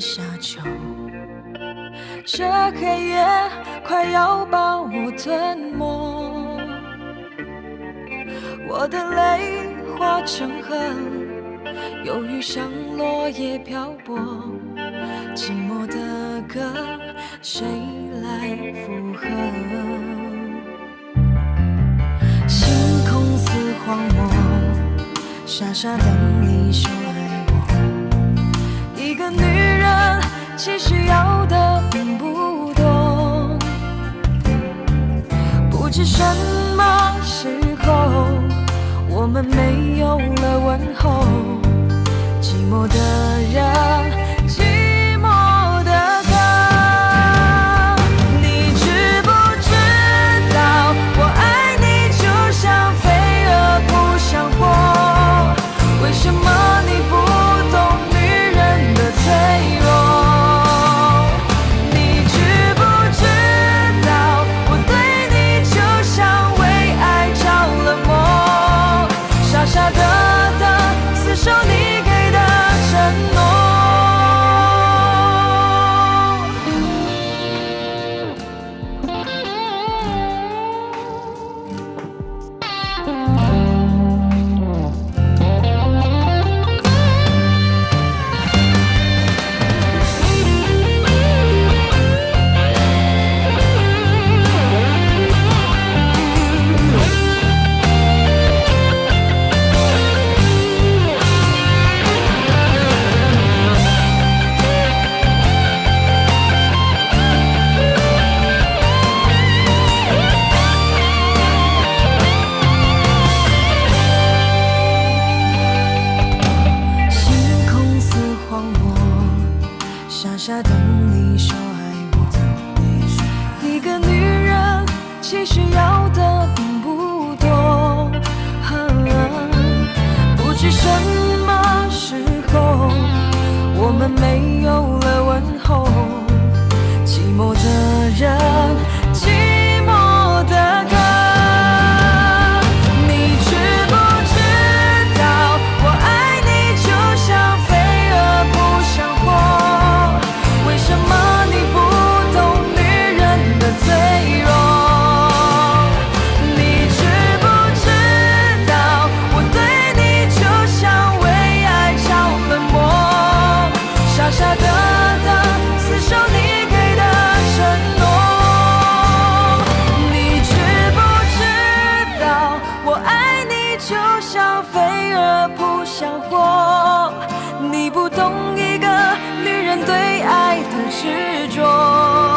沙丘，这黑夜快要把我吞没，我的泪化成河，忧郁像落叶漂泊，寂寞的歌谁来附和？星空似荒漠，傻傻等你说爱我。一个女人其实要的并不多，不知什么时候我们没有了问候，寂寞的人，寂寞的歌。你知不知道我爱你就像飞蛾扑向火，为什么你不懂女人的脆弱？你知不知道我对你就像为爱着了魔，傻傻的死守你给的承诺。傻傻等你说爱我，一个女人其实要的并不多，不知什么时候我们没有了问候，寂寞的人，寂寞的歌。你知不知道我爱你就像飞蛾扑向火，为什么你不懂女人的脆弱？你知不知道我对你就像为爱着了魔，傻傻的死守你给的承诺。你知不知道我爱你就像飞蛾扑向火，你不懂一个女人对爱的执着。